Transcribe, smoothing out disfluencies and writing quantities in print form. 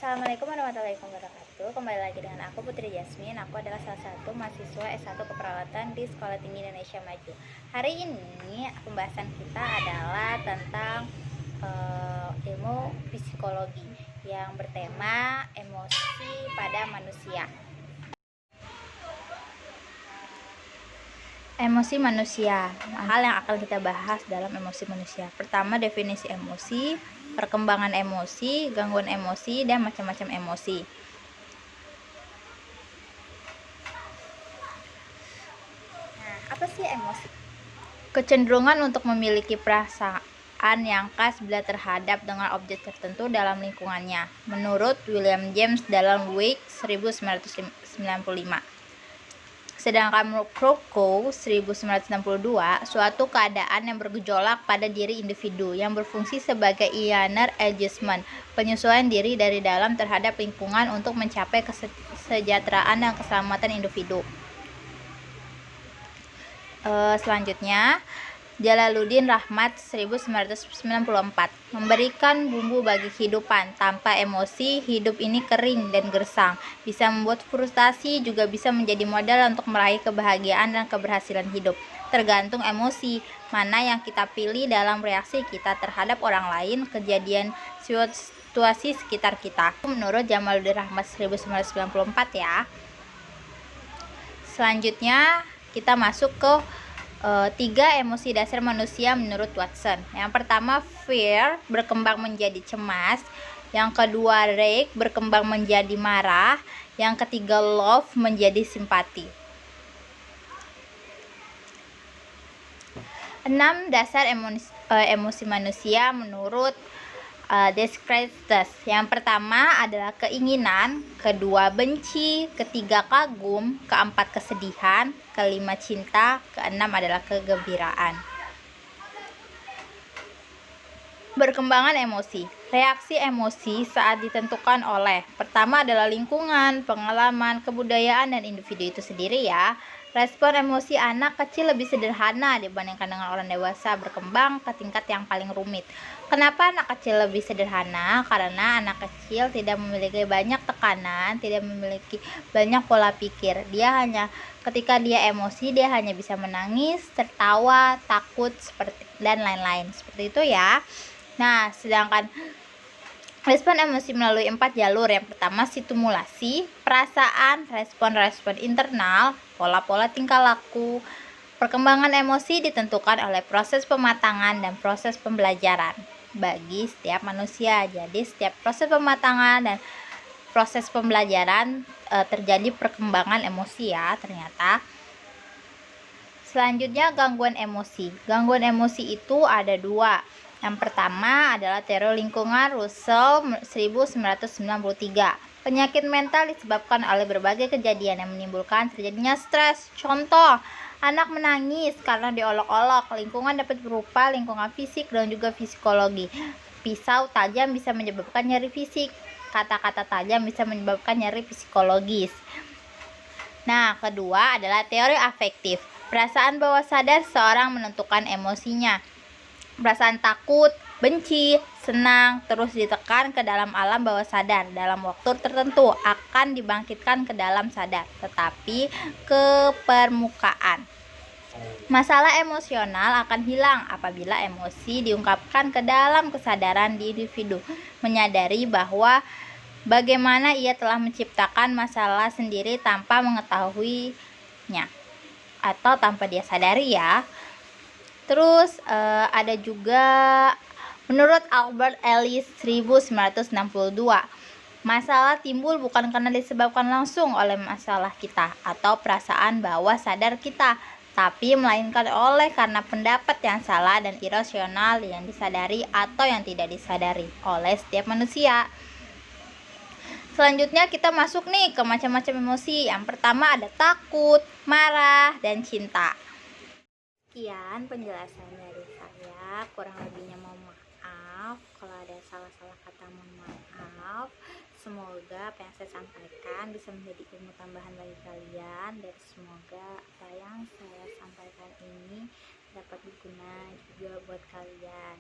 Assalamualaikum warahmatullahi wabarakatuh. Kembali lagi dengan aku Putri Jasmine. Aku adalah salah satu mahasiswa S1 Keperawatan di Sekolah Tinggi Indonesia Maju. Hari ini pembahasan kita adalah tentang ilmu psikologi yang bertema emosi pada manusia. Emosi manusia, hal yang akan kita bahas dalam emosi manusia. Pertama, definisi emosi, perkembangan emosi, gangguan emosi, dan macam-macam emosi. Nah, apa sih emosi? Kecenderungan untuk memiliki perasaan yang khas bila terhadap dengan objek tertentu dalam lingkungannya, menurut William James dalam Week 1995. Sedangkan Krokov 1962, suatu keadaan yang bergejolak pada diri individu yang berfungsi sebagai inner adjustment, penyesuaian diri dari dalam terhadap lingkungan untuk mencapai kesejahteraan dan keselamatan individu. Selanjutnya, Jalaluddin Rahmat 1994 memberikan bumbu bagi kehidupan. Tanpa emosi, hidup ini kering dan gersang. Bisa membuat frustasi, juga bisa menjadi modal untuk meraih kebahagiaan dan keberhasilan hidup. Tergantung emosi mana yang kita pilih dalam reaksi kita terhadap orang lain, kejadian, situasi sekitar kita. Menurut Jalaluddin Rahmat 1994 ya. Selanjutnya kita masuk ke 3 emosi dasar manusia menurut Watson. Yang pertama, fear, berkembang menjadi cemas. Yang kedua, rage, berkembang menjadi marah. Yang ketiga, love, menjadi simpati. 6 dasar emosi manusia menurut Descartes. Yang pertama adalah keinginan, kedua benci, ketiga kagum, keempat kesedihan, kelima cinta, keenam adalah kegembiraan. Perkembangan emosi. Reaksi emosi saat ditentukan oleh pertama adalah lingkungan, pengalaman, kebudayaan, dan individu itu sendiri ya. Respon emosi anak kecil lebih sederhana dibandingkan dengan orang dewasa berkembang ke tingkat yang paling rumit. Kenapa anak kecil lebih sederhana? Karena anak kecil tidak memiliki banyak tekanan, tidak memiliki banyak pola pikir. Ketika dia emosi, dia hanya bisa menangis, tertawa, takut, dan lain-lain. Seperti itu ya. Nah, sedangkan respon emosi melalui 4 jalur. Yang pertama, stimulasi, perasaan, respon internal, pola-pola tingkah laku. Perkembangan emosi ditentukan oleh proses pematangan dan proses pembelajaran bagi setiap manusia. Jadi, setiap proses pematangan dan proses pembelajaran terjadi perkembangan emosi ya ternyata. Selanjutnya, gangguan emosi. Gangguan emosi itu ada 2. Yang pertama adalah teori lingkungan Russell 1993. Penyakit mental disebabkan oleh berbagai kejadian yang menimbulkan terjadinya stres. Contoh, anak menangis karena diolok-olok. Lingkungan dapat berupa lingkungan fisik dan juga psikologi. Pisau tajam bisa menyebabkan nyeri fisik. Kata-kata tajam bisa menyebabkan nyeri psikologis. Nah, kedua adalah teori afektif. Perasaan bawah sadar seorang menentukan emosinya. Perasaan takut, benci, senang terus ditekan ke dalam alam bawah sadar. Dalam waktu tertentu akan dibangkitkan ke dalam sadar, tetapi ke permukaan. Masalah emosional akan hilang apabila emosi diungkapkan ke dalam kesadaran di individu, menyadari bahwa bagaimana ia telah menciptakan masalah sendiri tanpa mengetahuinya atau tanpa dia sadari ya. Terus ada juga menurut Albert Ellis 1962, masalah timbul bukan karena disebabkan langsung oleh masalah kita atau perasaan bawah sadar kita, tapi melainkan oleh karena pendapat yang salah dan irasional yang disadari atau yang tidak disadari oleh setiap manusia. Selanjutnya kita masuk nih ke macam-macam emosi. Yang pertama ada takut, marah, dan cinta. Sekian penjelasan dari saya, kurang lebihnya mohon maaf. Kalau ada salah-salah kata mohon maaf. Semoga apa yang saya sampaikan bisa menjadi ilmu tambahan bagi kalian, dan semoga apa yang saya sampaikan ini dapat berguna juga buat kalian.